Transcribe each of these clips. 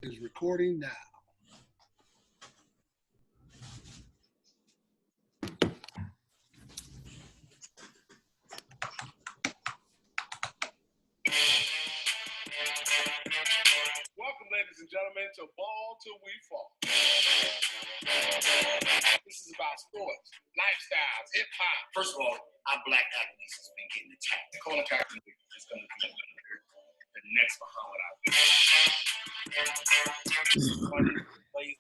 Is recording now. Welcome, ladies and gentlemen, to Ball Till We Fall. This is about sports, lifestyles, hip hop. First of all, our black athletes has been getting attacked. Colin Kaepernick is going to be the next Muhammad Ali. Plays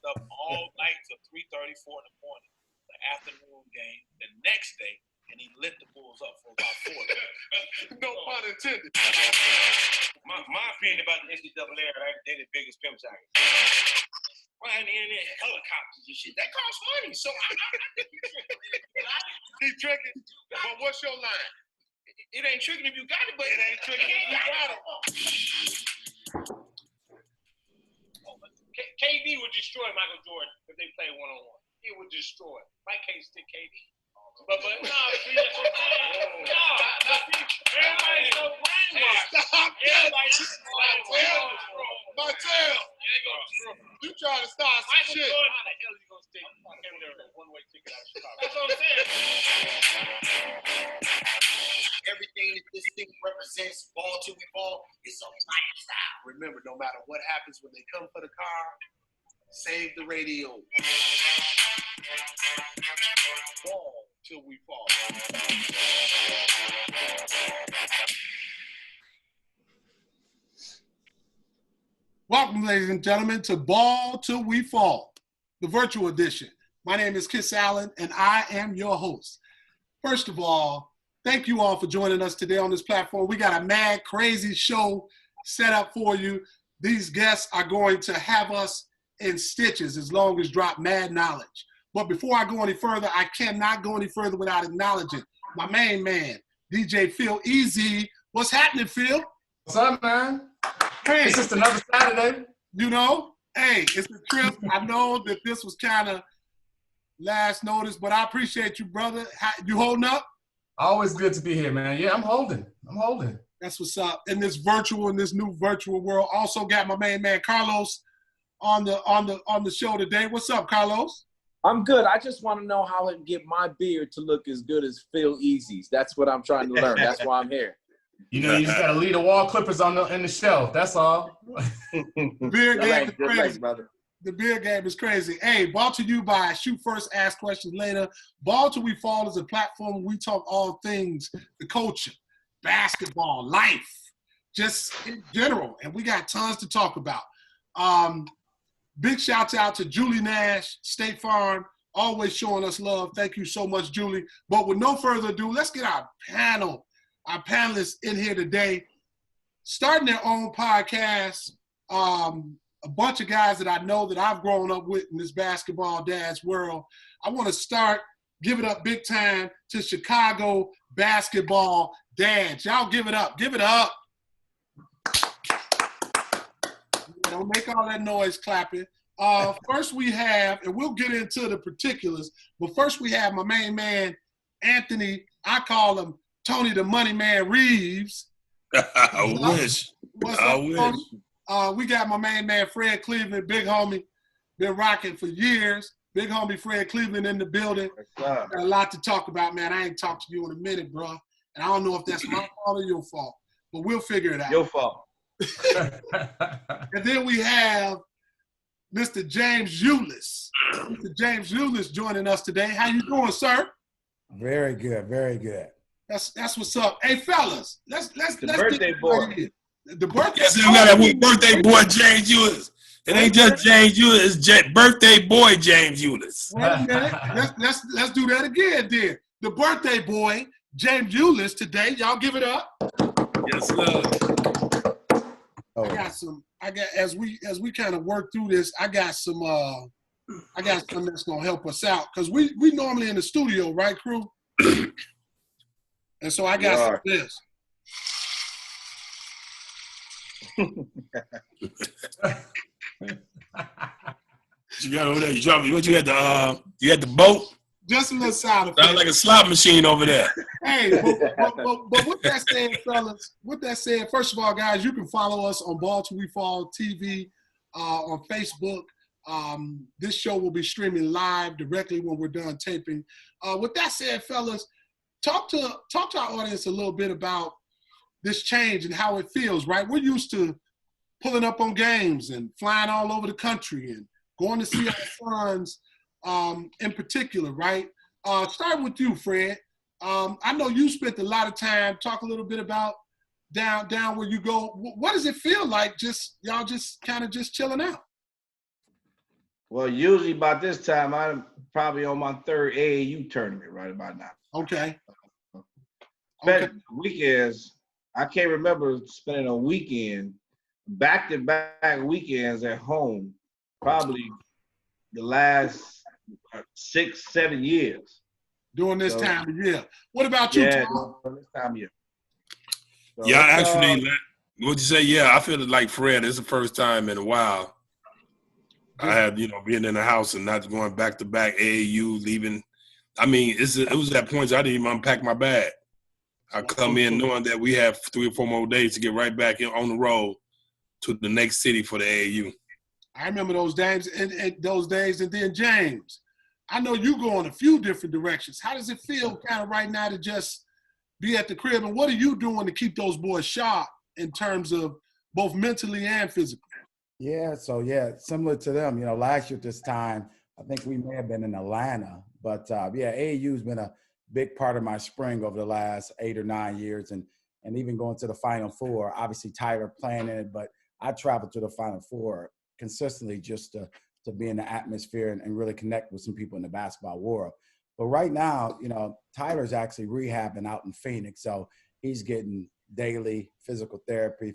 up all night till 3:30, 4 in the morning. The afternoon game, the next day, and he lit the Bulls up for about 40. No pun intended. My opinion about the NCAA, they're the biggest pimp jackets. Flying in helicopters and shit. That costs money. So He tricking. But what's your line? it ain't tricking if you got it, but It ain't tricking if you got it. KD would destroy Michael Jordan if they play one-on-one. He would destroy. Mike can't stick KD. But no, see, that's what I'm saying. No, everybody's so brainwashed. Stop. Everybody's Martell. You trying to start some Michael shit. Jordan, how the hell is he going to stick a one-way ticket out of Chicago? That's what I'm saying. Everything that this thing represents, Ball Till We Fall, is a lifestyle. Remember, no matter what happens when they come for the car, save the radio. Ball till we fall. Welcome, ladies and gentlemen, to Ball Till We Fall, the virtual edition. My name is Kiss Allen, and I am your host. First of all, thank you all for joining us today on this platform. We got a mad, crazy show set up for you. These guests are going to have us in stitches as long as drop mad knowledge. But before I go any further, I cannot go any further without acknowledging my main man, DJ Phil Easy. What's happening, Phil? What's up, man? Hey, It's just another Saturday. you know, hey, it's a trip. I know that this was kind of last notice, but I appreciate you, brother. You holding up? Always good to be here, man. Yeah, I'm holding. That's what's up. In this new virtual world. Also got my main man Carlos on the show today. What's up, Carlos? I'm good. I just want to know how I can get my beard to look as good as Phil Easy's. That's what I'm trying to learn. That's why I'm here. You know, you just gotta leave the wall clippers in the shelf. That's all. The beer game is Good crazy. luck, brother. The beer game is crazy. Hey, brought to you by Shoot First, Ask Questions Later. Ball Till We Fall is a platform where we talk all things the culture, basketball, life, just in general. And we got tons to talk about. Big shout out to Julie Nash, State Farm, always showing us love. Thank you so much, Julie. But with no further ado, let's get our panelists in here today, starting their own podcast. A bunch of guys that I know that I've grown up with in this basketball dad's world. I want to start, give it up big time to Chicago basketball dads. Y'all give it up. Give it up. Don't make all that noise clapping. First we have, and we'll get into the particulars, but first we have my main man, Anthony, I call him Tony the Money Man Reeves. I wish. What's I up, wish. Tony? We got my main man, Fred Cleveland, big homie, been rocking for years. Big homie Fred Cleveland in the building. Got a lot to talk about, man. I ain't talked to you in a minute, bro. And I don't know if that's my fault or your fault, but we'll figure it out. Your fault. And then we have Mr. James Eulis. Mr. James Eulis joining us today. How you doing, sir? Very good, very good. That's what's up. Hey, fellas, let's birthday get boy. right here. The birthday Yes, we got a birthday boy, James Eulis. It ain't just James Eulis, it's birthday boy, James Eulis. Wait a minute. Let's do that again, then. The birthday boy, James Eulis, today. Y'all give it up. Yes, sir. I got as we kind of work through this, I got some that's gonna help us out. Cause we normally in the studio, right, crew? And so I got some of this. You got over there. You dropped what you had the boat? Just a little sound effect. Sounds like a slot machine over there. Hey, but with that said, fellas, first of all, guys, you can follow us on Ball Till We Fall TV. on Facebook. This show will be streaming live directly when we're done taping. With that said, fellas, talk to our audience a little bit about this change and how it feels, right? We're used to pulling up on games and flying all over the country and going to see our sons in particular, right? Start with you, Fred. I know you spent a lot of time. Talk a little bit about down where you go. What does it feel like y'all just kind of just chilling out? Well, usually about this time, I'm probably on my third AAU tournament right about now. Okay. Spent weekends, I can't remember spending a weekend, back-to-back weekends at home, probably the last 6-7 years. During this time of year. What about you, Tom? During this time of year. So Yeah, actually, what'd you say? Yeah, I feel like Fred. It's the first time in a while I had, being in the house and not going back to back AAU, leaving. I mean, it was at points I didn't even unpack my bag. I come in knowing that we have 3 or 4 more days to get right back on the road to the next city for the AAU. I remember those days, and then James, I know you go in a few different directions. How does it feel kind of right now to just be at the crib, and what are you doing to keep those boys sharp in terms of both mentally and physically? Yeah, so similar to them, last year at this time, I think we may have been in Atlanta, but AAU's been a big part of my spring over the last 8 or 9 years, and even going to the Final Four. Obviously, Tyler playing in it, but I traveled to the Final Four consistently just to be in the atmosphere and really connect with some people in the basketball world. But right now, Tyler's actually rehabbing out in Phoenix, so he's getting daily physical therapy,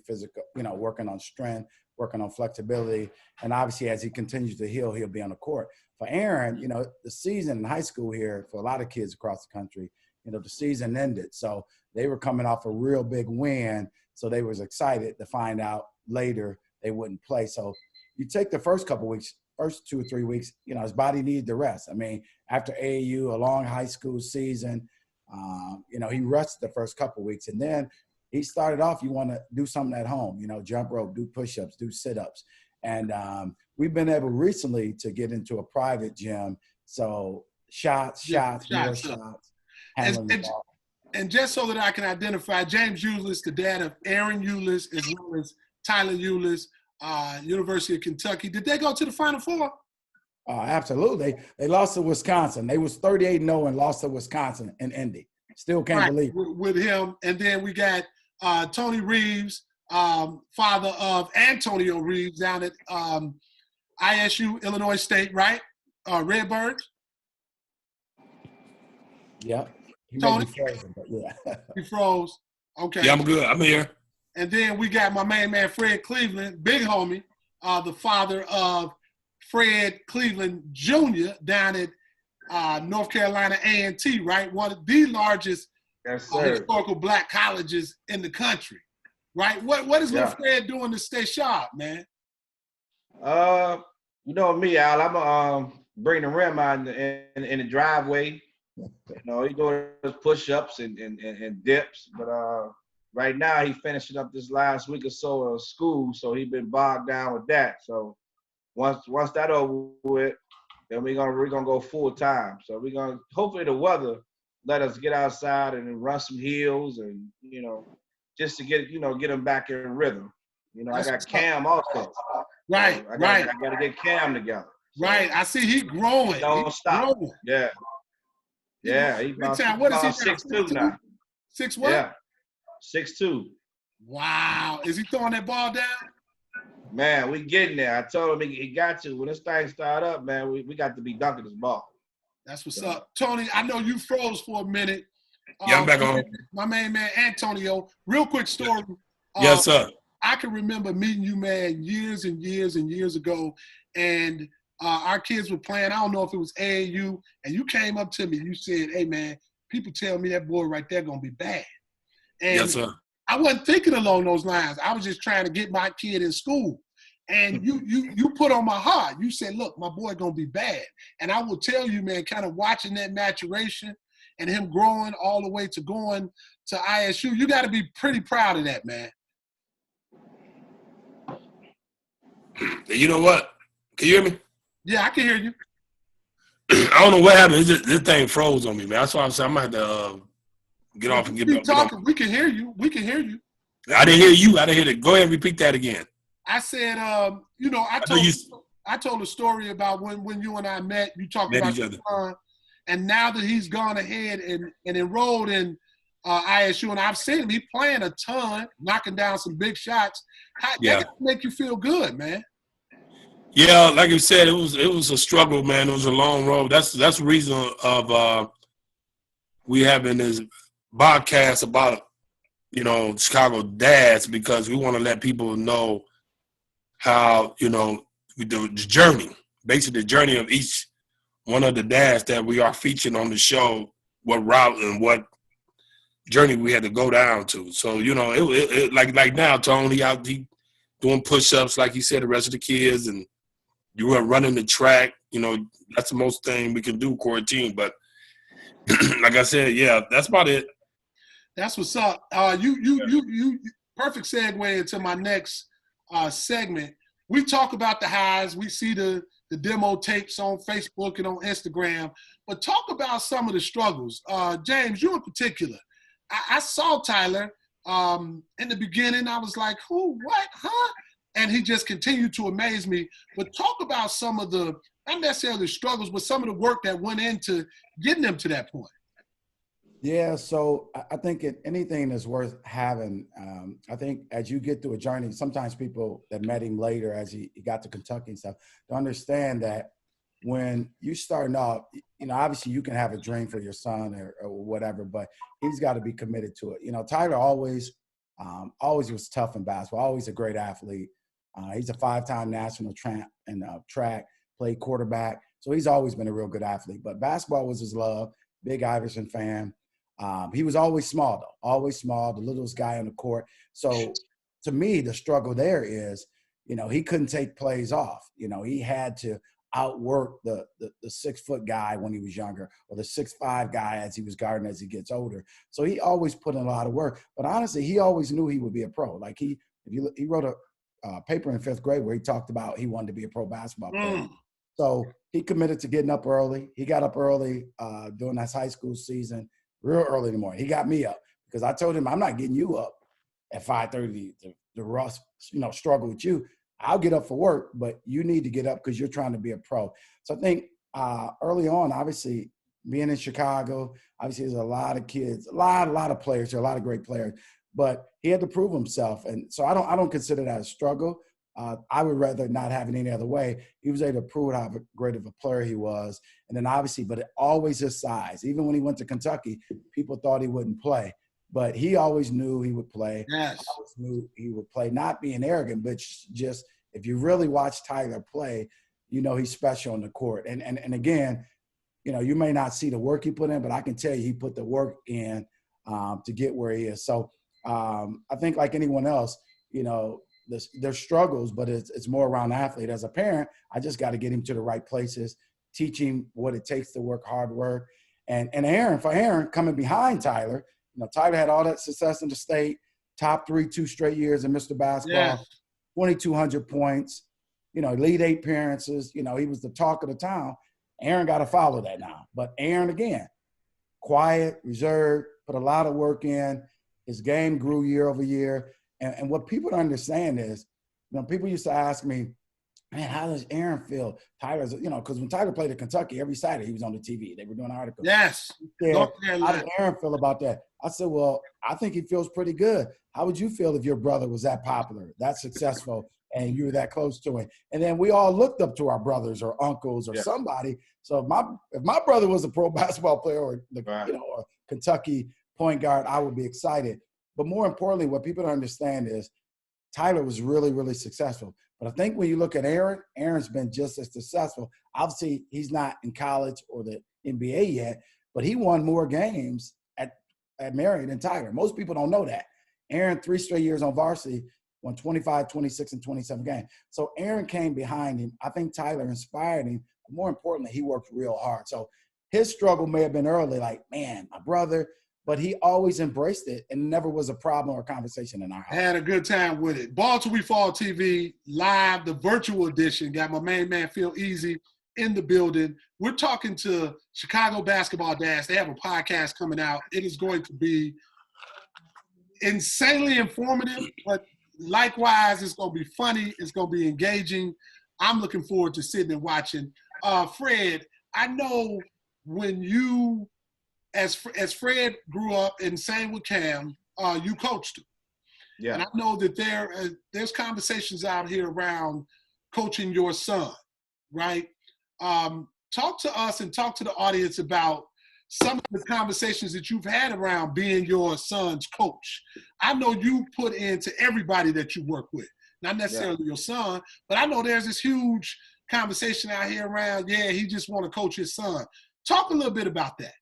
working on strength, working on flexibility, and obviously as he continues to heal, he'll be on the court. For Aaron, the season in high school here for a lot of kids across the country, the season ended, so they were coming off a real big win, so they was excited to find out later they wouldn't play. So you take the first 2 or 3 weeks, his body needed the rest. I mean, after AAU, a long high school season, he rested the first couple of weeks, and then he started off, you want to do something at home, jump rope, do push-ups, do sit-ups. And we've been able recently to get into a private gym. So shots. And just so that I can identify, James Ulis, the dad of Aaron Ulis, as well as Tyler Ulis, University of Kentucky. Did they go to the Final Four? Absolutely. They lost to Wisconsin. They was 38-0 and lost to Wisconsin in Indy. Still can't believe it. With him. And then we got Tony Reeves, father of Antonio Reeves, down at ISU, Illinois State, right? Redbirds. Yep. Tony? Frozen, but yeah. He froze. Okay. Yeah, I'm good. I'm here. And then we got my main man, Fred Cleveland, big homie, the father of Fred Cleveland Jr. down at North Carolina A&T, right? One of the largest historical black colleges in the country, right? What is little Fred doing to stay sharp, man? You know me, Al. I'm bring the rim out in the driveway. He doing his push-ups and dips, but right now he finishing up this last week or so of school, so he been bogged down with that. So once that over with, then we're gonna go full time. So we're gonna hopefully the weather let us get outside and run some hills and just to get him back in rhythm. I got Cam also. Right, so I gotta get Cam together. So right. I see he growing. Don't stop. Growing. Yeah. Yeah, he's about, what is he 6'2" now. 6 what? Yeah. 6'2". Wow. Is he throwing that ball down? Man, we getting there. I told him he got to. When this thing start up, man, we got to be dunking this ball. That's what's up. Tony, I know you froze for a minute. Yeah, I'm back on. My main man, Antonio. Real quick story. Yes, sir. I can remember meeting you, man, years and years and years ago. And our kids were playing. I don't know if it was AAU. And you came up to me. You said, hey, man, people tell me that boy right there going to be bad. And yes, sir. I wasn't thinking along those lines. I was just trying to get my kid in school. And you put on my heart. You said, look, my boy going to be bad. And I will tell you, man, kind of watching that maturation and him growing all the way to going to ISU, you got to be pretty proud of that, man. You know what? Can you hear me? Yeah, I can hear you. I don't know what happened. This thing froze on me, man. That's why I'm saying I'm gonna have to get off and Keep get talking. We can hear you. We can hear you. I didn't hear you. I didn't hear it. Go ahead and repeat that again. I said, I told a story about when you and I met. You talked Met about each your other. son, and now that he's gone ahead and enrolled in ISU, and I've seen him. He playing a ton, knocking down some big shots. Yeah. That can make you feel good, man. Yeah, like you said, it was a struggle, man. It was a long road. That's the reason of we having this podcast about Chicago dads, because we want to let people know how the journey, basically the journey of each one of the dads that we are featuring on the show, what route and what journey we had to go down to. So it like now Tony out doing push-ups like he said, the rest of the kids, and you were running the track. That's the most thing we can do quarantine. But like I said, yeah, that's about it. That's what's up. You perfect segue into my next segment. We talk about the highs. We see the demo tapes on Facebook and on Instagram, but talk about some of the struggles. James, you in particular. I saw Tyler in the beginning. I was like, who, what, huh? And he just continued to amaze me. But talk about some of the, not necessarily struggles, but some of the work that went into getting them to that point. Yeah, so I think anything that's worth having, I think as you get through a journey, sometimes people that met him later as he got to Kentucky and stuff, to understand that when you starting off, obviously you can have a dream for your son or whatever, but he's got to be committed to it. Tyler always was tough in basketball, always a great athlete. He's a 5-time national champ in track, played quarterback. So he's always been a real good athlete, but basketball was his love, big Iverson fan. He was always small, though, always small, the littlest guy on the court. So to me, the struggle there is, he couldn't take plays off. He had to outwork the 6-foot guy when he was younger, or the 6'5" guy as he was guarding as he gets older. So he always put in a lot of work. But honestly, he always knew he would be a pro. Like he wrote a paper in 5th grade where he talked about he wanted to be a pro basketball player. So he committed to getting up early. He got up early during his high school season. Real early in the morning. He got me up because I told him, I'm not getting you up at 5:30 to struggle with you. I'll get up for work, but you need to get up because you're trying to be a pro. So I think early on, obviously, being in Chicago, obviously there's a lot of kids, a lot of players, there are a lot of great players, but he had to prove himself. And so I don't consider that a struggle. I would rather not have it any other way. He was able to prove how great of a player he was. And then obviously, but always his size. Even when he went to Kentucky, people thought he wouldn't play. But he always knew he would play. Yes. Always knew he would play, not being arrogant, but just if you really watch Tyler play, he's special on the court. And again, you may not see the work he put in, but I can tell you he put the work in to get where he is. So I think like anyone else, there's struggles, but it's more around the athlete. As a parent, I just got to get him to the right places, teach him what it takes to work hard work. And Aaron coming behind Tyler, Tyler had all that success in the state, top 3 2 straight years in Mr. Basketball, 2,200 points, lead 8 appearances. He was the talk of the town. Aaron got to follow that now. But Aaron, again, quiet, reserved, put a lot of work in. His game grew year over year. And what people don't understand is, people used to ask me, man, how does Aaron feel? Tyler's, because when Tyler played at Kentucky, every Saturday he was on the TV. They were doing articles. Yes. How does Aaron feel about that? I said, well, I think he feels pretty good. How would you feel if your brother was that popular, that successful, and you were that close to him? And then we all looked up to our brothers or uncles or somebody. So if my brother was a pro basketball player or or Kentucky point guard, I would be excited. But more importantly, what people don't understand is Tyler was really, really successsul. But I think when you look at Aaron's been just as successful. Obviously, he's not in college or the NBA yet, but he won more games at Marion than Tyler. Most people don't know that. Aaron, 3 straight years on varsity, won 25, 26, and 27 games. So Aaron came behind him. I think Tyler inspired him. But more importantly, he worked real hard. So his struggle may have been early, like, man, my brother, but he always embraced it and never was a problem or conversation in our house. Had a good time with it. Ball Till We Fall TV live, the virtual edition. Got my main man Phil Easy in the building. We're talking to Chicago Basketball Dads. They have a podcast coming out. It is going to be insanely informative, but likewise, it's going to be funny. It's going to be engaging. I'm looking forward to sitting and watching. Fred, I know when you, as Fred grew up, and same with Cam, you coached him. Yeah. And I know that there's conversations out here around coaching your son, right? Talk to us and talk to the audience about some of the conversations that you've had around being your son's coach. I know you put into everybody that you work with, not necessarily your son, but I know there's this huge conversation out here around, he just want to coach his son. Talk a little bit about that.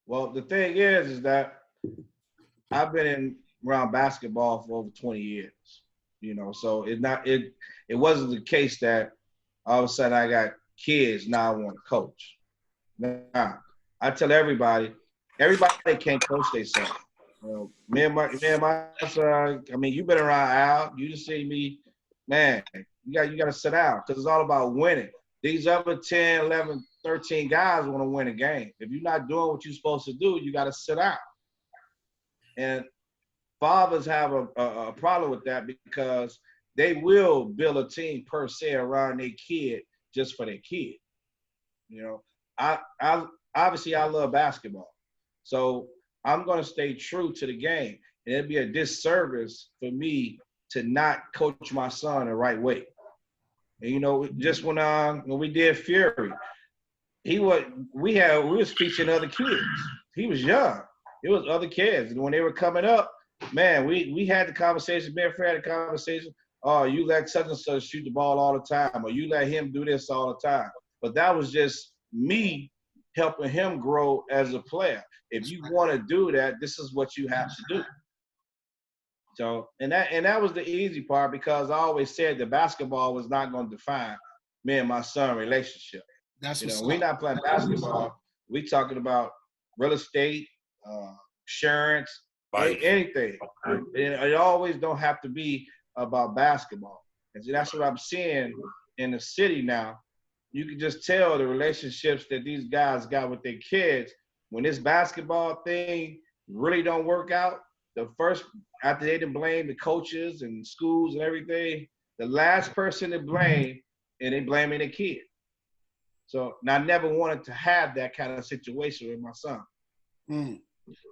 Well, the thing is that I've been around basketball for over 20 years, so it wasn't the case that all of a sudden I got kids, now I want to coach. Nah, I tell everybody can't coach themselves. Me and my son, you've been around Al, you just see me, man, you got to sit down because it's all about winning. These other 10, 11, 13 guys want to win a game. If you're not doing what you're supposed to do, you got to sit down. And fathers have a problem with that because they will build a team per se around their kid just for their kid. I obviously I love basketball, so I'm going to stay true to the game, and it'd be a disservice for me to not coach my son the right way. And just when we did Fury, we was featuring other kids. He was young. It was other kids, and when they were coming up, man, we had the conversation. Me and Fred had the conversation. Oh, you let such and such shoot the ball all the time, or you let him do this all the time. But that was just me helping him grow as a player. If you want to do that, this is what you have to do. So, and that was the easy part because I always said that basketball was not going to define me and my son relationship. That's we're not playing basketball. We talking about real estate, insurance, anything. And it always don't have to be about basketball. And so that's what I'm seeing in the city now. You can just tell the relationships that these guys got with their kids. When this basketball thing really don't work out, after they done blame the coaches and schools and everything, the last person to blame, and they blaming the kid. So and I never wanted to have that kind of situation with my son.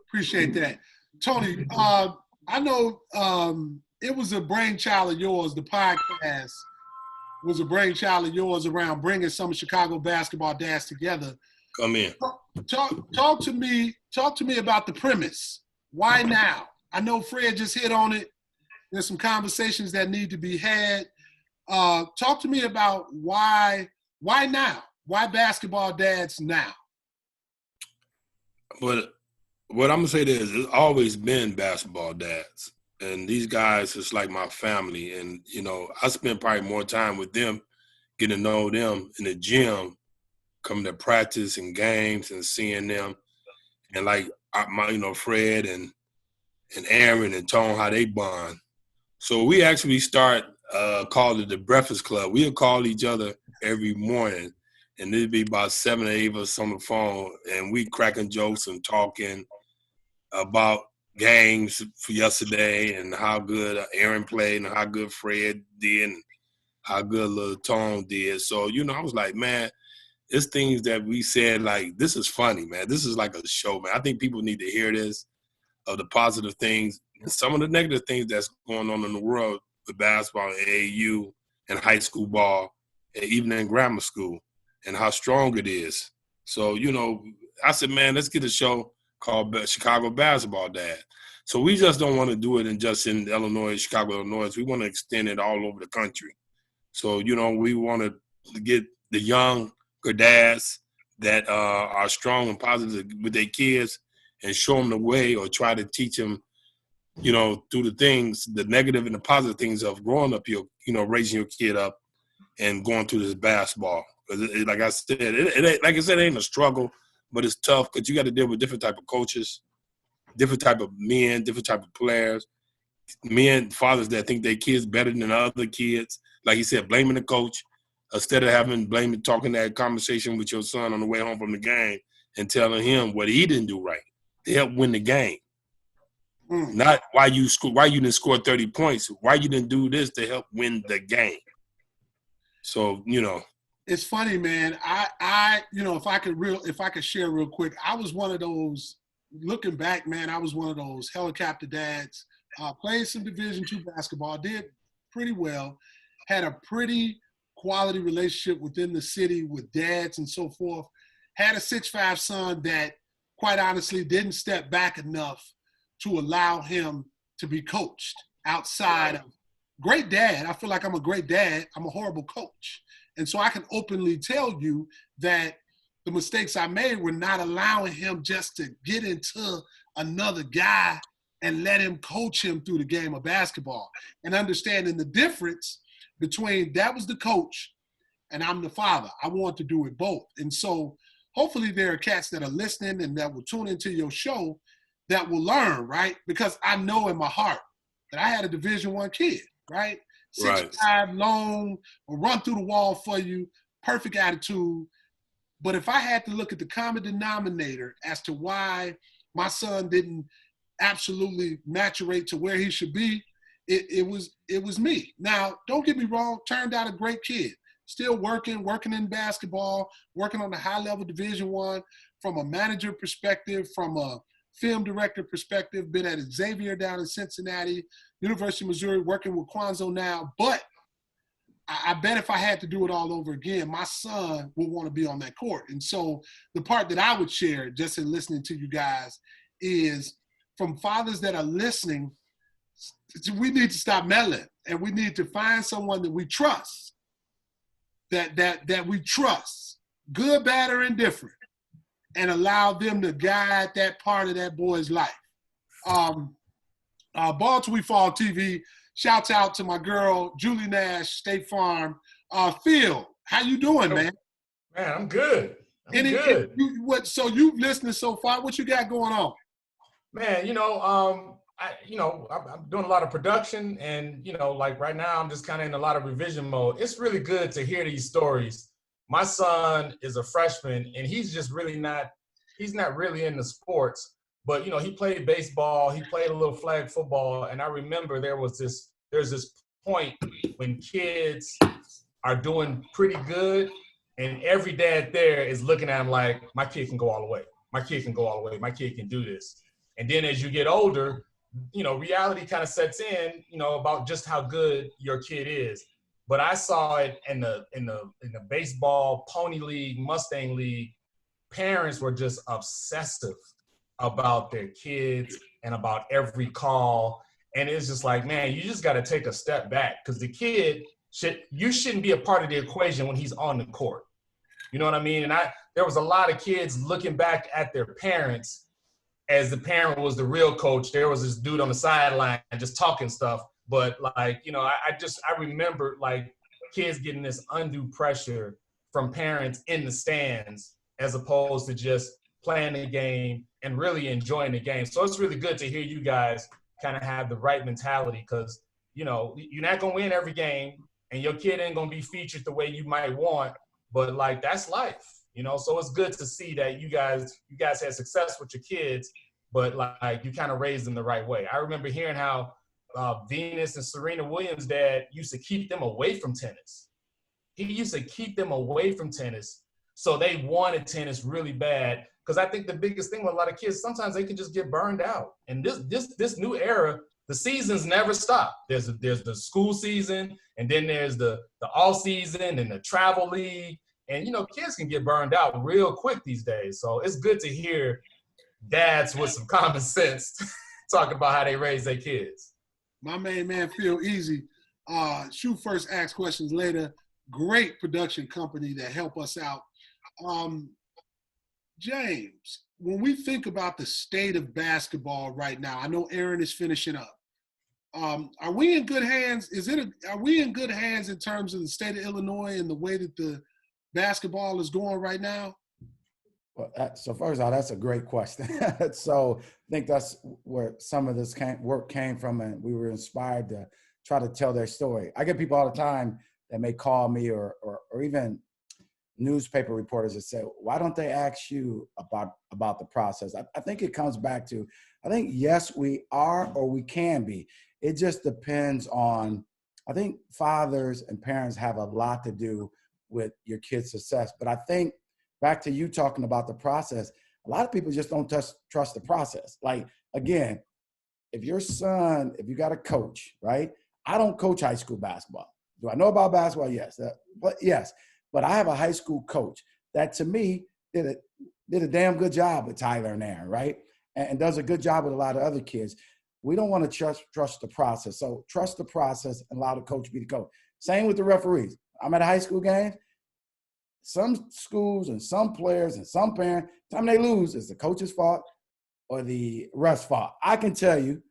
Appreciate that. Tony, I know it was a brainchild of yours, the podcast was a brainchild of yours around bringing some of Chicago Basketball Dads together. Come in. Talk to me about the premise. Why now? I know Fred just hit on it. There's some conversations that need to be had. Talk to me about why now? Why Basketball Dads now? But what I'm gonna say is, it's always been Basketball Dads, and these guys is like my family. And I spend probably more time with them, getting to know them in the gym, coming to practice and games and seeing them, and like Fred and Aaron and Tone, how they bond. So we actually start called it the Breakfast Club. We'll call each other every morning, and it'd be about 7 or 8 of us on the phone, and we cracking jokes and talking about games for yesterday and how good Aaron played and how good Fred did and how good little Tone did. So, I was like, man, it's things that we said, like, this is funny, man. This is like a show, man. I think people need to hear this, of the positive things and some of the negative things that's going on in the world with basketball and AAU and high school ball and even in grammar school and how strong it is. So, I said, man, let's get a show called Chicago Basketball Dad. So we just don't want to do it just in Illinois, Chicago, Illinois. We want to extend it all over the country. So, we want to get the younger dads that are strong and positive with their kids and show them the way, or try to teach them, through the things, the negative and the positive things of growing up, raising your kid up and going through this basketball. Because like I said, it ain't a struggle, but it's tough because you got to deal with different type of coaches, different type of men, different type of players, men, fathers that think their kids better than other kids. Like he said, blaming the coach instead of talking that conversation with your son on the way home from the game and telling him what he didn't do right to help win the game. Not why you didn't score 30 points, why you didn't do this to help win the game. So, it's funny, man. I if I could share real quick, I was one of those, looking back, man, I was one of those helicopter dads. Played some Division II basketball, did pretty well, had a pretty quality relationship within the city with dads and so forth. Had a 6'5" son that, quite honestly, didn't step back enough to allow him to be coached outside of great dad. I feel like I'm a great dad. I'm a horrible coach. And so I can openly tell you that the mistakes I made were not allowing him just to get into another guy and let him coach him through the game of basketball, and understanding the difference between that was the coach and I'm the father. I want to do it both. And so hopefully there are cats that are listening and that will tune into your show that will learn, right? Because I know in my heart that I had a Division I kid, right? 6'5", long, will run through the wall for you, perfect attitude. But if I had to look at the common denominator as to why my son didn't absolutely maturate to where he should be, it was me. Now, don't get me wrong, turned out a great kid. Still working in basketball, working on the high-level Division I from a manager perspective, from a film director perspective, been at Xavier down in Cincinnati, University of Missouri, working with Kwanzaa now. But I bet if I had to do it all over again, my son would want to be on that court. And so the part that I would share just in listening to you guys is, from fathers that are listening, we need to stop meddling, and we need to find someone that we trust, that we trust, good, bad, or indifferent, and allow them to guide that part of that boy's life. Ball Till We Fall TV, shouts out to my girl, Julie Nash, State Farm. Phil, how you doing, man? Man, I'm good. Good. So you've listened so far. What you got going on? Man, I'm doing a lot of production, and like right now I'm just kind of in a lot of revision mode. It's really good to hear these stories. My son is a freshman, and he's not really into sports, but he played baseball, he played a little flag football, and I remember there's this point when kids are doing pretty good, and every dad there is looking at him like, my kid can go all the way. My kid can go all the way. My kid can do this. And then as you get older, reality kind of sets in, about just how good your kid is. But I saw it in the baseball, Pony League, Mustang League. Parents were just obsessive about their kids and about every call. And it's just like, man, you just got to take a step back, because the kid you shouldn't be a part of the equation when he's on the court. You know what I mean? And there was a lot of kids looking back at their parents as the parent was the real coach. There was this dude on the sideline just talking stuff. But I remember kids getting this undue pressure from parents in the stands, as opposed to just playing the game and really enjoying the game. So it's really good to hear you guys kind of have the right mentality, because, you're not going to win every game, and your kid ain't going to be featured the way you might want, but that's life. So it's good to see that you guys had success with your kids, but you kind of raised them the right way. I remember hearing how Venus and Serena Williams' dad used to keep them away from tennis. He used to keep them away from tennis, so they wanted tennis really bad. Because I think the biggest thing with a lot of kids, sometimes they can just get burned out. And this new era, the seasons never stop. There's the school season, and then there's the off season and the travel league. And, kids can get burned out real quick these days. So it's good to hear dads with some common sense talking about how they raise their kids. My main man, Phil Easy. Shoot first, ask questions later. Great production company that help us out. James, when we think about the state of basketball right now, I know Aaron is finishing up. Are we in good hands? Are we in good hands in terms of the state of Illinois and the way that the basketball is going right now? Well, so first of all, that's a great question. So I think that's where some of this work came from, and we were inspired to try to tell their story. I get people all the time that may call me or even newspaper reporters that say, why don't they ask you about the process? I think it comes back to, I think, yes, we are or we can be. It just depends on, I think fathers and parents have a lot to do with your kid's success. But I think back to you talking about the process, a lot of people just don't trust the process. Like, again, if your son, if you got a coach, right? I don't coach high school basketball. Do I know about basketball? Yes. But I have a high school coach that, to me, did a damn good job with Tyler and Aaron, right? And does a good job with a lot of other kids. We don't want to trust the process. So trust the process and allow the coach to be the coach. Same with the referees. I'm at a high school game. Some schools and some players and some parents, the time they lose, is the coach's fault or the ref's fault. I can tell you,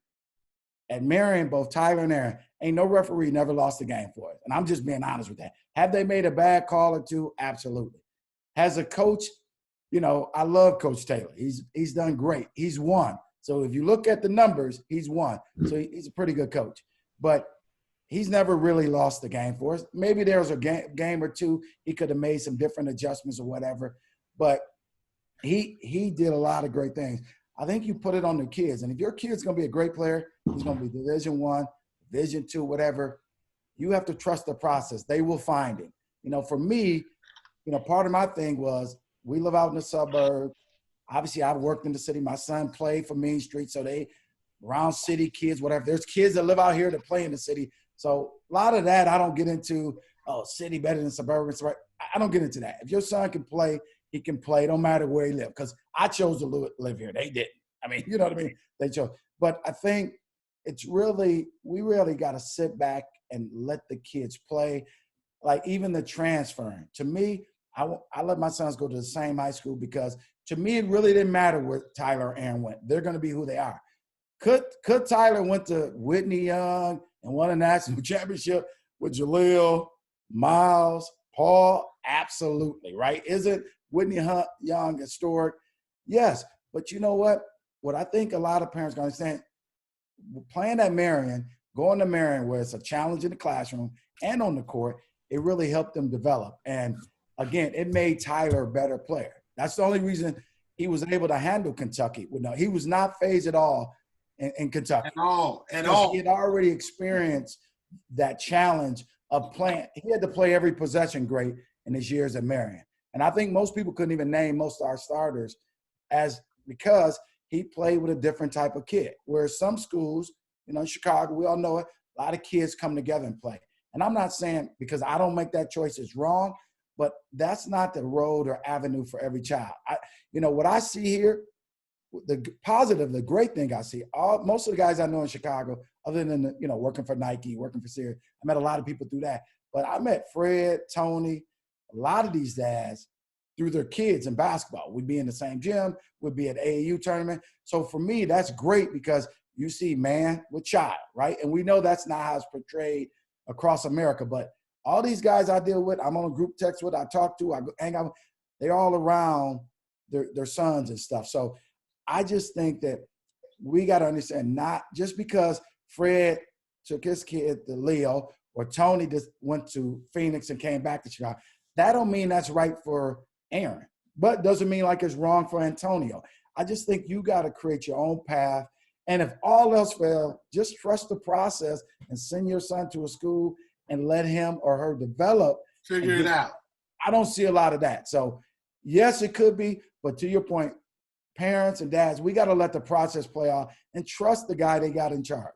at Marion, both Tyler and Aaron, ain't no referee never lost a game for us. And I'm just being honest with that. Have they made a bad call or two? Absolutely. Has a coach, I love Coach Taylor. He's done great. He's won. So if you look at the numbers, he's won. So he's a pretty good coach. But he's never really lost the game for us. Maybe there was a game or two he could have made some different adjustments or whatever. But he did a lot of great things. I think you put it on the kids. And if your kid's going to be a great player, he's going to be Division I, Division II, whatever, you have to trust the process. They will find it. For me, part of my thing was we live out in the suburbs. Obviously, I've worked in the city. My son played for Main Street, so they around city kids, whatever. There's kids that live out here that play in the city. So a lot of that I don't get into, city better than suburban. I don't get into that. If your son can play, he can play, no matter where he lives. Because I chose to live here. They didn't. I mean, you know what I mean? They chose. But I think we really got to sit back and let the kids play. Like even the transferring. To me, I let my sons go to the same high school because to me, it really didn't matter where Tyler or Aaron went. They're going to be who they are. Could Tyler went to Whitney Young and won a national championship with Jaleel, Miles, Paul? Absolutely, right? Isn't Whitney Young historic? Yes. But you know what? What I think a lot of parents going to understand, playing at Marion, going to Marion where it's a challenge in the classroom and on the court, it really helped them develop. And again, it made Tyler a better player. That's the only reason he was able to handle Kentucky. He was not phased at all in Kentucky. At all. He had already experienced that challenge of playing. He had to play every possession great in his years at Marion. And I think most people couldn't even name most of our starters because he played with a different type of kid. Whereas some schools, in Chicago, we all know it, a lot of kids come together and play. And I'm not saying because I don't make that choice is wrong, but that's not the road or avenue for every child. What I see here, the positive, the great thing I see, most of the guys I know in Chicago, other than, working for Nike, working for Sears, I met a lot of people through that. But I met Fred, Tony, a lot of these dads through their kids in basketball. We'd be in the same gym. We'd be at AAU tournament. So for me, that's great because you see man with child, right? And we know that's not how it's portrayed across America. But all these guys I deal with, I'm on a group text with, I talk to, I hang out, they're all around their sons and stuff. So I just think that we got to understand, not just because Fred took his kid to Leo or Tony just went to Phoenix and came back to Chicago, that don't mean that's right for Aaron, but doesn't mean like it's wrong for Antonio. I just think you got to create your own path. And if all else fails, just trust the process and send your son to a school and let him or her develop. Figure it out. I don't see a lot of that. So, yes, it could be. But to your point, parents and dads, we got to let the process play out and trust the guy they got in charge.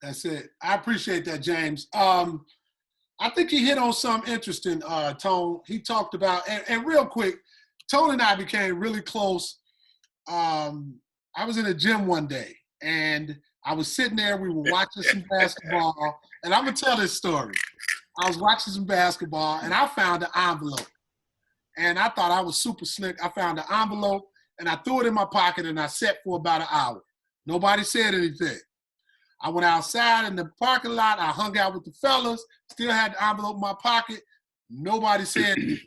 That's it. I appreciate that, James. I think he hit on something interesting, Tone. He talked about, and real quick, Tone and I became really close. I was in a gym one day, and I was sitting there. We were watching some basketball, and I'm going to tell this story. I was watching some basketball, and I found an envelope. And I thought I was super slick. I found an envelope, and I threw it in my pocket, and I sat for about an hour. Nobody said anything. I went outside in the parking lot. I hung out with the fellas, still had the envelope in my pocket. Nobody said anything.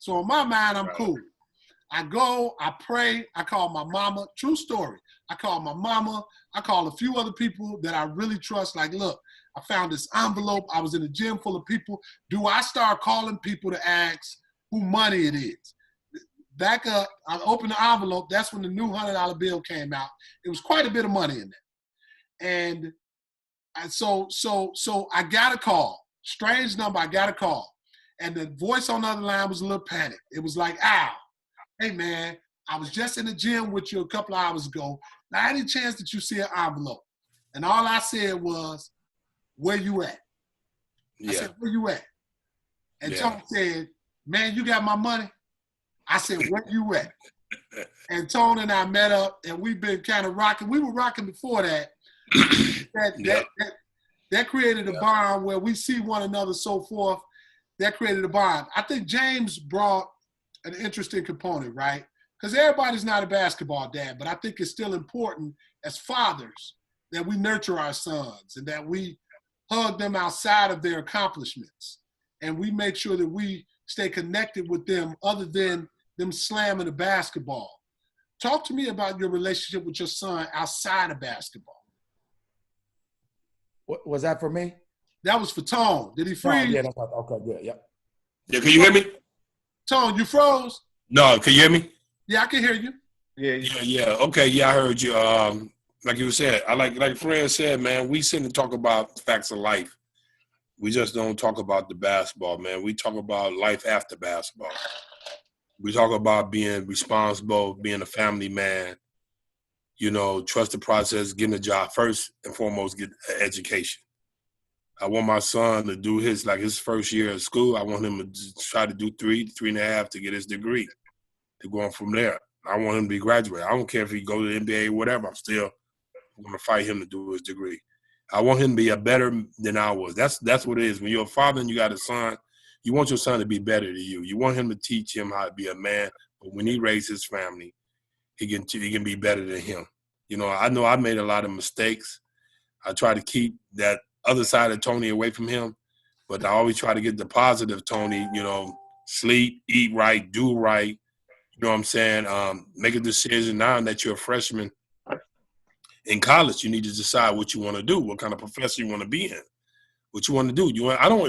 So in my mind, I'm cool. I go, I pray, I call my mama. True story. I call my mama. I call a few other people that I really trust. Like, look, I found this envelope. I was in a gym full of people. Do I start calling people to ask who money it is? Back up, I opened the envelope. That's when the new $100 bill came out. It was quite a bit of money in there. And so I got a call. Strange number, I got a call. And the voice on the other line was a little panicked. It was like, Al, hey man, I was just in the gym with you a couple hours ago. Now, any chance that you see an envelope? And all I said was, where you at? Yeah. I said, where you at? And Yeah. Tone said, man, you got my money? I said, where you at? And Tone and I met up, and we've been kind of rocking. We were rocking before that. That created a bond where we see one another, so forth. That created a bond. I think James brought an interesting component, right? Because everybody's not a basketball dad, but I think it's still important as fathers that we nurture our sons and that we hug them outside of their accomplishments. And we make sure that we stay connected with them other than them slamming the basketball. Talk to me about your relationship with your son outside of basketball. What, was that for me? That was for Tone. Did he freeze? Yeah, that's okay, good, yep. Yeah, can you hear me? Tone, you froze? No, can you hear me? Yeah, I can hear you. Yeah. Okay, yeah, I heard you. Like you said, like Fred said, man, we sit and talk about facts of life. We just don't talk about the basketball, man. We talk about life after basketball. We talk about being responsible, being a family man, you know, trust the process, getting a job. First and foremost, get an education. I want my son to do his first year of school. I want him to try to do 3.5 to get his degree, to go on from there. I want him to be graduated. I don't care if he go to the NBA or whatever. I'm still going to fight him to do his degree. I want him to be a better than I was. That's what it is. When you're a father and you got a son, you want your son to be better than you. You want him to teach him how to be a man. But when he raises his family, he can be better than him. You know I made a lot of mistakes. I try to keep that other side of Tony away from him, but I always try to get the positive Tony, you know, sleep, eat right, do right. You know what I'm saying? Make a decision now that you're a freshman in college. You need to decide what you want to do, what kind of profession you want to be in, what you want to do.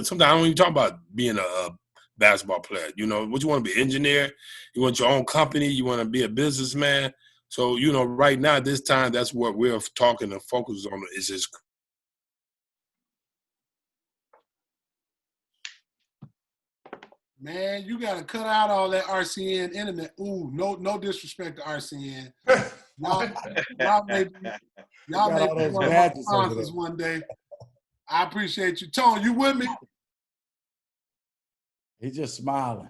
Sometimes I don't even talk about being a basketball player. You know, what you want to be, an engineer? You want your own company? You want to be a businessman? So, you know, right now, this time, that's what we're talking and focus on is his. Man, you got to cut out all that RCN internet. Ooh, no disrespect to RCN. Y'all may be one of my sponsors one day. I appreciate you. Tone, you with me? He's just smiling.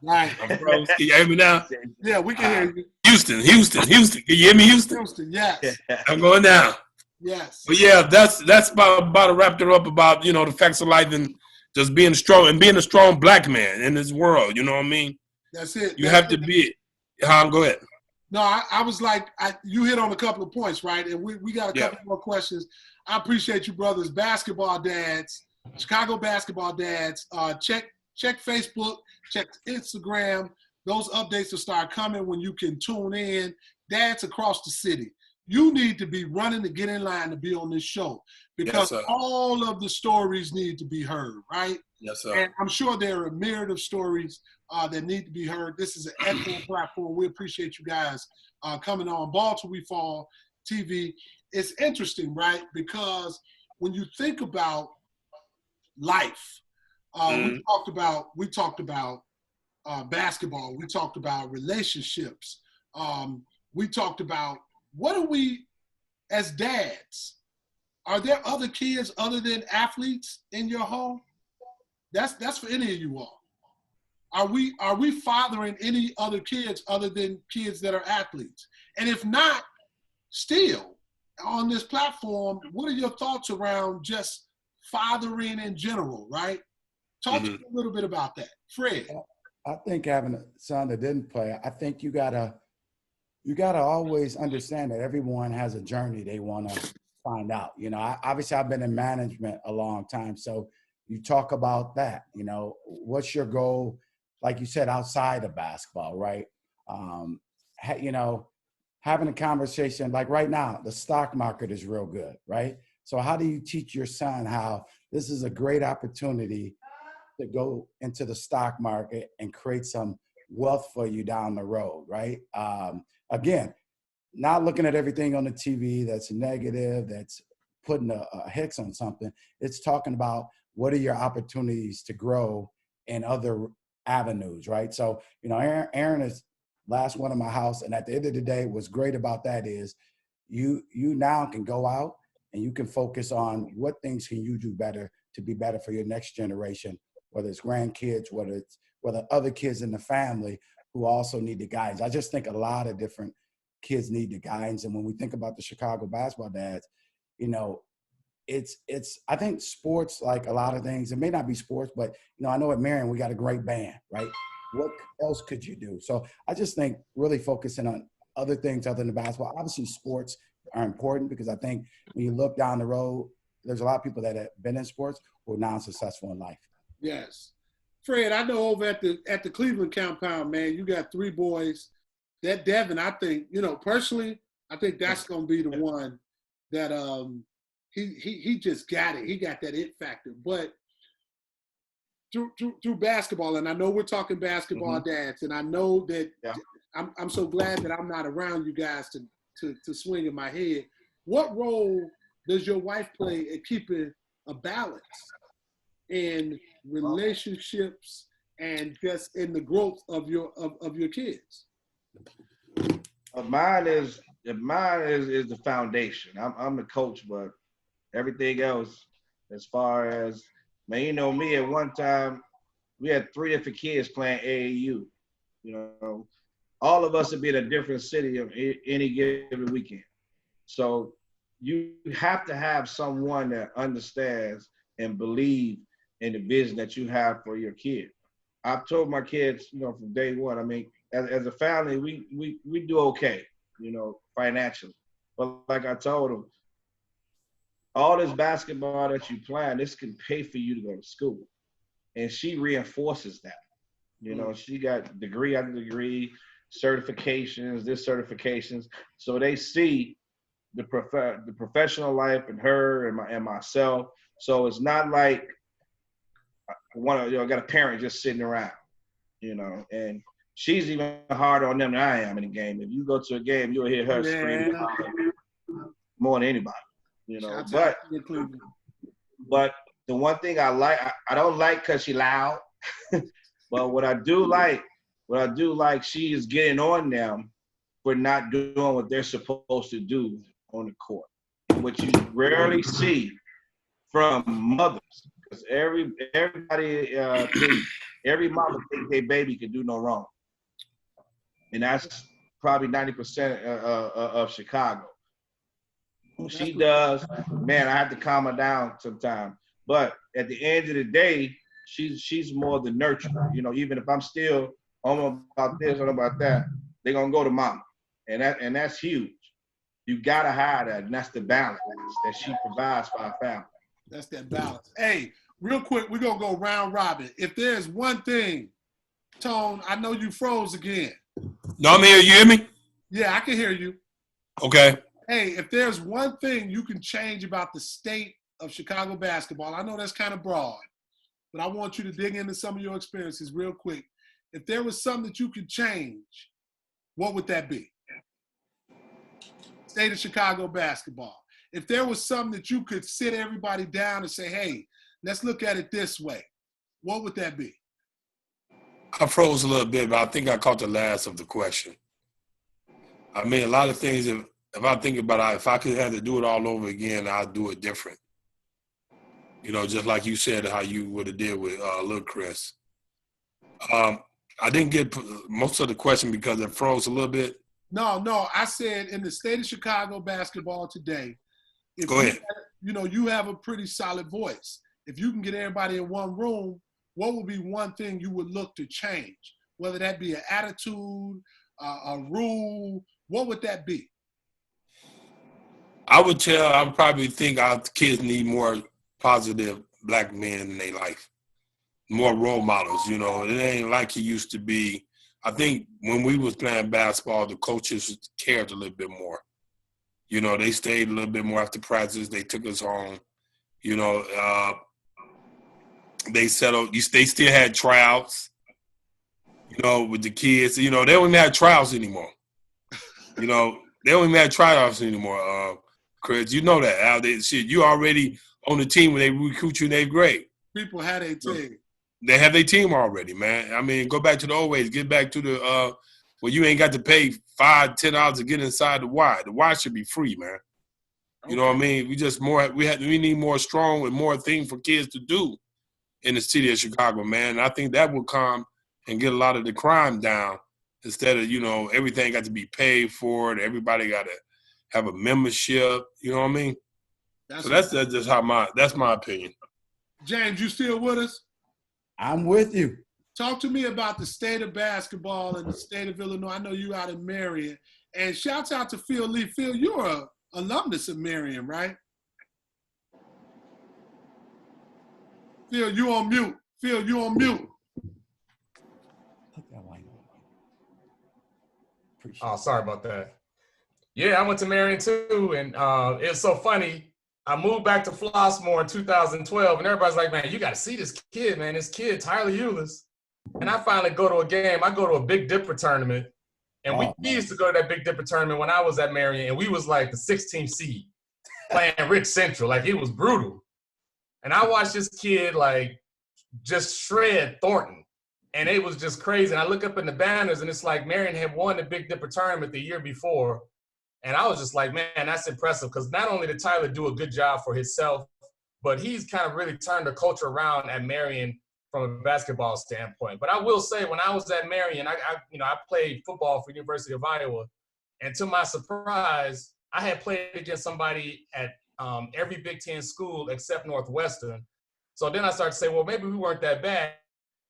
Right. Can you hear me now? Yeah, we can hear you. Houston. Can you hear me, Houston? Houston, yes. I'm going down. Yes. But yeah, that's about to wrap it up about, you know, the facts of life and just being strong and being a strong black man in this world. You know what I mean? That's it. You have to be it. Go ahead. No, I was like, you hit on a couple of points, right? And we got a couple more questions. I appreciate you, brothers. Basketball dads, Chicago basketball dads. Check Facebook, check Instagram. Those updates will start coming when you can tune in. Dads across the city, you need to be running to get in line to be on this show because all of the stories need to be heard, right? Yes, sir. And I'm sure there are a myriad of stories that need to be heard. This is an excellent platform. We appreciate you guys coming on Ball Till We Fall TV. It's interesting, right? Because when you think about life, we talked about basketball. We talked about relationships. We talked about what are we as dads? Are there other kids other than athletes in your home? That's for any of you all. Are we fathering any other kids other than kids that are athletes? And if not, still on this platform, what are your thoughts around just fathering in general, right? Talk to me a little bit about that. Fred. I think having a son that didn't play, I think you gotta always understand that everyone has a journey they want to find out. You know, obviously I've been in management a long time, so you talk about that. You know, what's your goal? Like you said, outside of basketball, right? You know, having a conversation like right now, the stock market is real good, right? So how do you teach your son how this is a great opportunity to go into the stock market and create some wealth for you down the road, right? Again, not looking at everything on the TV that's negative, that's putting a hex on something. It's talking about what are your opportunities to grow in other avenues, right? So, you know, Aaron is last one in my house, and at the end of the day, what's great about that is you now can go out and you can focus on what things can you do better to be better for your next generation, whether it's grandkids, whether other kids in the family who also need the guidance. I just think a lot of different kids need the guidance. And when we think about the Chicago basketball dads, you know, I think sports, like a lot of things, it may not be sports, but, you know, I know at Marion, we got a great band, right? What else could you do? So I just think really focusing on other things other than basketball. Obviously, sports are important because I think when you look down the road, there's a lot of people that have been in sports who are now successful in life. Yes. Fred, I know over at the Cleveland compound, man, you got 3 boys. That Devin, I think, you know, personally, I think that's going to be the one that he just got it. He got that it factor. But through basketball, and I know we're talking basketball dads, and I know that I'm so glad that I'm not around you guys to swing in my head. What role does your wife play in keeping a balance in relationships and just in the growth of your kids? Mine is the foundation. I'm the coach, but everything else, as far as, man, you know me, at one time we had 3 different kids playing AAU. You know, all of us would be in a different city of any given weekend. So you have to have someone that understands and believe in the vision that you have for your kid. I've told my kids, you know, from day one, I mean, as a family, we do okay, you know, financially. But like I told them, all this basketball that you play, this can pay for you to go to school. And she reinforces that. You know, she got degree after degree, certifications, certifications. So they see the professional life in her and myself. So it's not like I got a parent just sitting around, you know, and she's even harder on them than I am in the game. If you go to a game, you'll hear her screaming more than anybody, you know. But the one thing I don't like because she loud, but what I do like, she is getting on them for not doing what they're supposed to do on the court, which you rarely see from mothers. Because everybody every mother thinks their baby can do no wrong. And that's probably 90% of Chicago. She does, man, I have to calm her down sometimes. But at the end of the day, she's more the nurturer. You know, even if I'm still on about this or about that, they're gonna go to mama. And that's huge. You gotta have that, and that's the balance that she provides for our family. That's that balance. Hey, real quick, we're going to go round robin. If there's one thing, Tone, I know you froze again. No, I'm here. You hear me? Yeah, I can hear you. Okay. Hey, if there's one thing you can change about the state of Chicago basketball, I know that's kind of broad, but I want you to dig into some of your experiences real quick. If there was something that you could change, what would that be? State of Chicago basketball. If there was something that you could sit everybody down and say, hey, let's look at it this way, what would that be? I froze a little bit, but I think I caught the last of the question. I mean, a lot of things, if I think about it, if I could have to do it all over again, I'd do it different. You know, just like you said, how you would have did with Lil Chris. I didn't get most of the question because it froze a little bit. No, I said in the state of Chicago basketball today, Go ahead. You have a pretty solid voice. If you can get everybody in one room, what would be one thing you would look to change? Whether that be an attitude, a rule, what would that be? I would probably think our kids need more positive black men in their life, more role models. You know, it ain't like it used to be I think when we was playing basketball, the coaches cared a little bit more. You know, they stayed a little bit more after practice. They took us home. You know, they settled. They still had tryouts. You know, with the kids. You know, they don't even have tryouts anymore. You know, they don't even have tryouts anymore. Chris, you know that, Al. You already on the team when they recruit you in 8th grade. People had a team. They have their team already, man. I mean, go back to the old ways. Get back to the where you ain't got to pay $5, $10 to get inside the Y. The Y should be free, man. You know what I mean? We need more strong and more things for kids to do in the city of Chicago, man. And I think that will come and get a lot of the crime down instead of, you know, everything got to be paid for. Everybody got to have a membership. You know what I mean? That's just that's my opinion. James, you still with us? I'm with you. Talk to me about the state of basketball in the state of Illinois. I know you out in Marion. And shouts out to Phil Lee. Phil, you're a alumnus of Marion, right? Phil, you on mute. Phil, you on mute. Oh, sorry about that. Yeah, I went to Marion too, and it was so funny. I moved back to Flossmoor in 2012, and everybody's like, man, you got to see this kid, man. This kid, Tyler Eulis. And I finally go to a game. I go to a Big Dipper tournament, and we used to go to that Big Dipper tournament when I was at Marion, and we was like the 16th seed playing Rich Central. Like, it was brutal. And I watched this kid, like, just shred Thornton, and it was just crazy. And I look up in the banners, and it's like Marion had won the Big Dipper tournament the year before. And I was just like, man, that's impressive, because not only did Tyler do a good job for himself, but he's kind of really turned the culture around at Marion from a basketball standpoint. But I will say, when I was at Marion, I played football for University of Iowa, and to my surprise, I had played against somebody at every Big Ten school except Northwestern. So then I started to say, well, maybe we weren't that bad.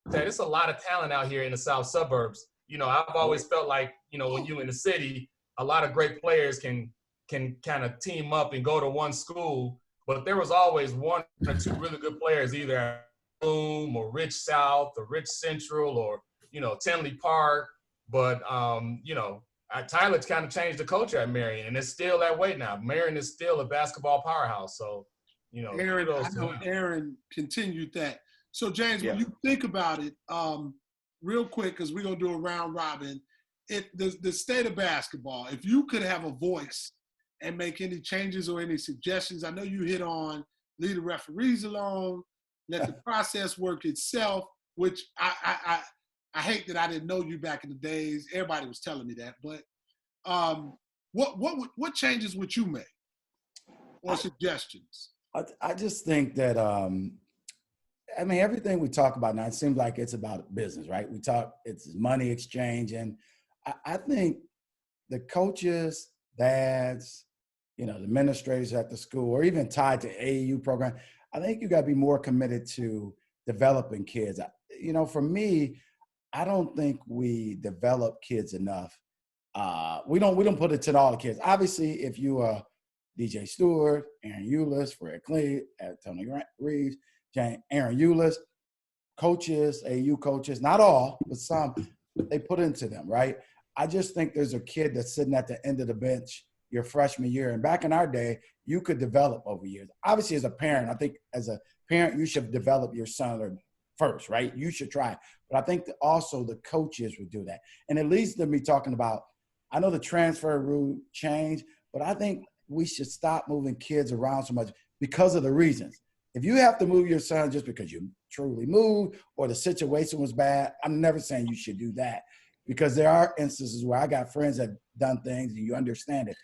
There's a lot of talent out here in the south suburbs. You know, I've always felt like, you know, when you're in the city, a lot of great players can kind of team up and go to one school, but there was always one or two really good players, either at Bloom or Rich South or Rich Central or, you know, Tinley Park. But, you know, Tyler's kind of changed the culture at Marion, and it's still that way now. Marion is still a basketball powerhouse. So, you know, Aaron continued that. So, James, when you think about it, real quick, because we're going to do a round robin, the state of basketball, if you could have a voice and make any changes or any suggestions, I know you hit on leave the referees alone, let the process work itself, which I hate that I didn't know you back in the days. Everybody was telling me that. But what changes would you make or suggestions? I just think that, I mean, everything we talk about now, it seems like it's about business, right? It's money exchange. And I think the coaches, dads, you know, the administrators at the school, or even tied to AAU program, I think you got to be more committed to developing kids. You know, for me, I don't think we develop kids enough. We don't put it to all the kids. Obviously, if you are DJ Stewart, Aaron Eulis, Fred Clee, Tony Reeves, Aaron Eulis, coaches, AAU coaches, not all, but some, they put into them, right? I just think there's a kid that's sitting at the end of the bench your freshman year. And back in our day, you could develop over years. Obviously, as a parent, I think as a parent, you should develop your son first, right? You should try. But I think that also the coaches would do that. And it leads to me talking about, I know the transfer rule changed, but I think we should stop moving kids around so much because of the reasons. If you have to move your son just because you truly moved or the situation was bad, I'm never saying you should do that, because there are instances where I got friends that done things and you understand it.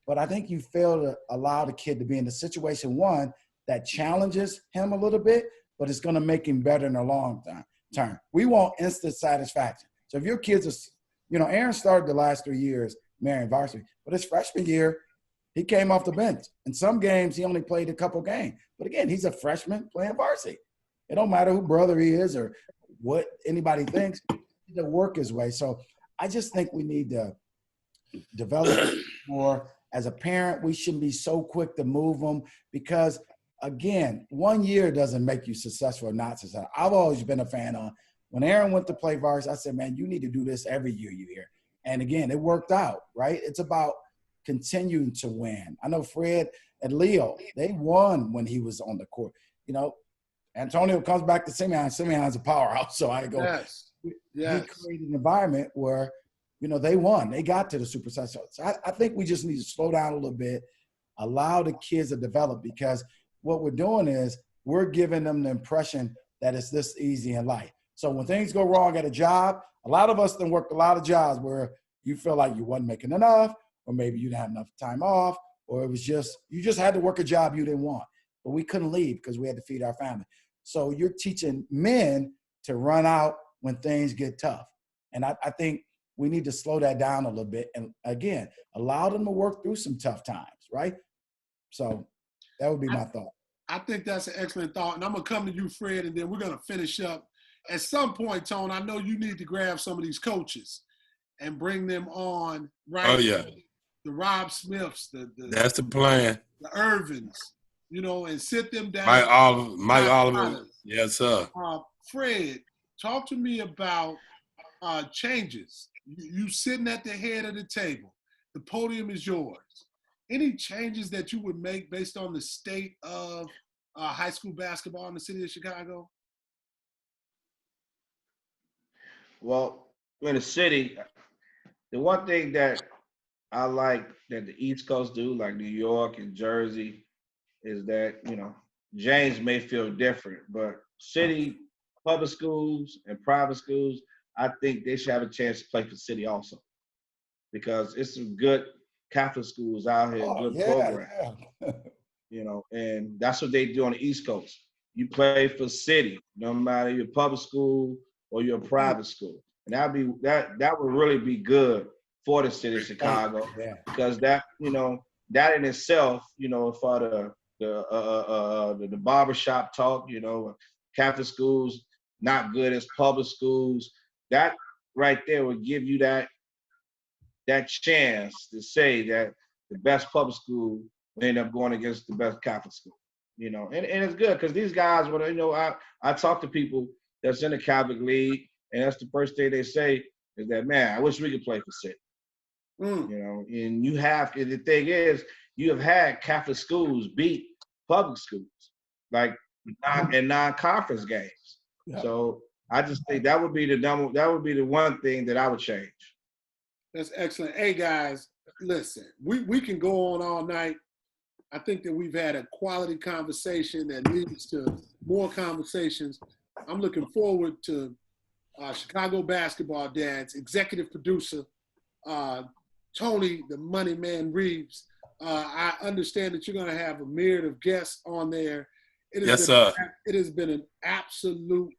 But I think you fail to allow the kid to be in the situation, one, that challenges him a little bit, but it's going to make him better in the long term. We want instant satisfaction. So if your kids are, you know, Aaron started the last 3 years, Marion varsity, but his freshman year, he came off the bench. In some games, he only played a couple games. But again, he's a freshman playing varsity. It don't matter who brother he is or what anybody thinks. He can work his way. So I just think we need to develop more. As a parent, we shouldn't be so quick to move them because, again, 1 year doesn't make you successful or not successful. I've always been a fan on When Aaron went to play varsity, I said, man, you need to do this every year you here. And again, it worked out, right? It's about continuing to win. I know Fred and Leo, they won when he was on the court. You know, Antonio comes back to Simeon. Simeon's a powerhouse. So I go, Yes. he created an environment where, you know, they won. They got to the Super Session. So I think we just need to slow down a little bit, allow the kids to develop, because what we're doing is we're giving them the impression that it's this easy in life. So when things go wrong at a job, a lot of us then worked a lot of jobs where you feel like you wasn't making enough, or maybe you didn't have enough time off, or it was just, you just had to work a job you didn't want, but we couldn't leave because we had to feed our family. So you're teaching men to run out when things get tough. And I think we need to slow that down a little bit. And again, allow them to work through some tough times, right? So that would be my thought. I think that's an excellent thought. And I'm going to come to you, Fred, and then we're going to finish up. At some point, Tone, I know you need to grab some of these coaches and bring them on, right? Oh, yeah. The Rob Smiths, That's the plan. the Irvins, you know, and sit them down. Mike Oliver. Yes, sir. Fred, talk to me about changes. You sitting at the head of the table. The podium is yours. Any changes that you would make based on the state of high school basketball in the city of Chicago? Well, in the city, the one thing that I like that the East Coast do, like New York and Jersey, is that, you know, James may feel different, but city, public schools and private schools, I think they should have a chance to play for city also, because it's some good Catholic schools out here, good programs. Yeah. You know, and that's what they do on the East Coast. You play for city, no matter your public school or your private school, and that would really be good for the city of Chicago, because that, you know, that in itself, you know, for the barbershop talk, you know, Catholic schools not good as public schools, that right there would give you that chance to say that the best public school will end up going against the best Catholic school, you know, and it's good because these guys, when, you know, I talk to people that's in the Catholic League, and that's the first thing they say is that, man, I wish we could play for city. You know, and the thing is, you have had Catholic schools beat public schools, like in non-conference games. Yeah. So I just think that would be the one thing that I would change. That's excellent. Hey guys, listen, we can go on all night. I think that we've had a quality conversation that leads to more conversations. I'm looking forward to Chicago Basketball Dads, executive producer, Tony, the Money Man Reeves. I understand that you're going to have a myriad of guests on there. Yes, sir. It has been an absolute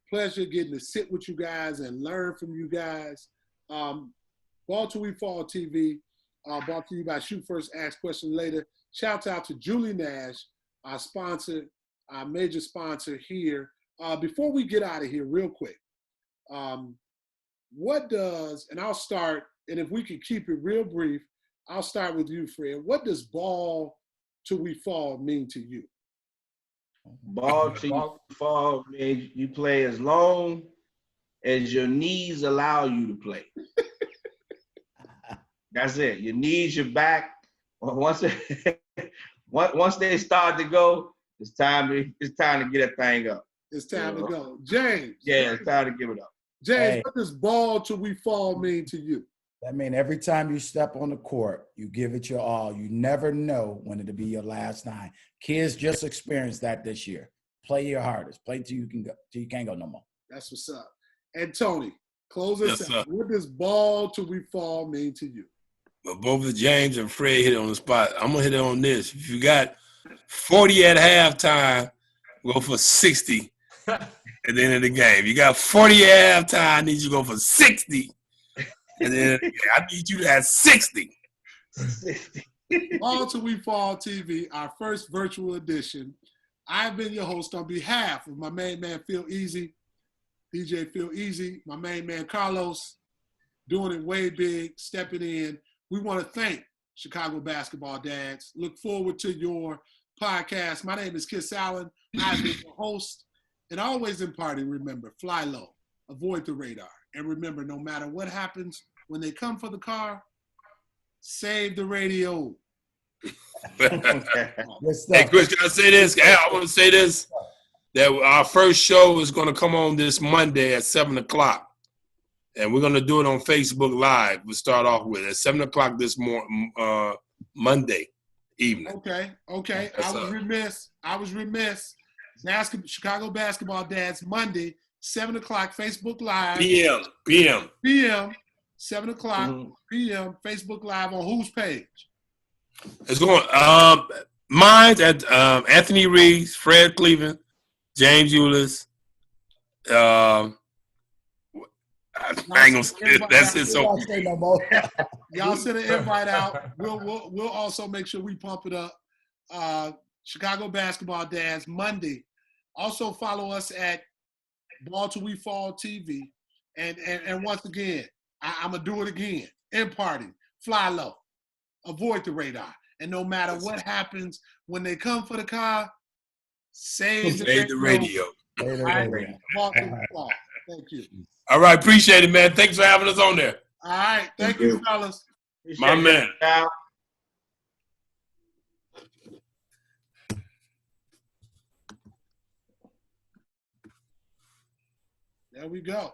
pleasure getting to sit with you guys and learn from you guys. Ball Till We Fall TV, brought to you by Shoot First, Ask Questions Later. Shout out to Julie Nash, our sponsor, our major sponsor here. Before we get out of here real quick, what does, and I'll start, and if we can keep it real brief, I'll start with you, Fred. What does Ball Till We Fall mean to you? Ball till you fall means you play as long as your knees allow you to play. That's it. Your knees, your back. Once they start to go, it's time to get that thing up. It's time to go. James. Yeah, it's time to give it up. James, what does Ball Till We Fall mean to you? That means every time you step on the court, you give it your all. You never know when it'll be your last time. Kids just experienced that this year. Play your hardest. Play till you can go, till you can't go no more. That's what's up. And Tony, close us out. What does Ball Till We Fall mean to you? But both of James and Fred hit it on the spot. I'm gonna hit it on this. If you got 40 at halftime, go for 60 at the end of the game. You got 40 at halftime, I need you to go for 60. And then I need you to have 60. Ball Till We Fall TV, our first virtual edition. I've been your host on behalf of my main man, Phil Easy, DJ Phil Easy, my main man, Carlos, doing it way big, stepping in. We want to thank Chicago Basketball Dads. Look forward to your podcast. My name is Kiss Allen. I've been your host. And always imparting, remember, fly low, avoid the radar. And remember, no matter what happens when they come for the car, save the radio. Good Hey, stuff. Chris, can I say this? I want to say this, that our first show is going to come on this Monday at 7 o'clock. And we're going to do it on Facebook Live. We'll start off with it at 7 o'clock this Monday evening. Okay. Yes, I was sir. remiss. Chicago Basketball Dads, Monday, 7 o'clock, Facebook Live. PM. 7 o'clock p.m. Facebook Live on whose page? It's going mine's at Anthony Reeves, Fred Cleveland, James Eulis. I ain't gonna say it. That's it. So Don't say no more. Y'all send an invite out. We'll also make sure we pump it up. Chicago Basketball Dads, Monday. Also follow us at Ball Till We Fall TV. And once again, I'm gonna do it again. Imparting, fly low, avoid the radar, and no matter what happens when they come for the car, save the radio. Say the All right, radio. Ball Till We Fall. Thank you. all right, appreciate it, man. Thanks for having us on there. All right, thank you, fellas. My man. There we go.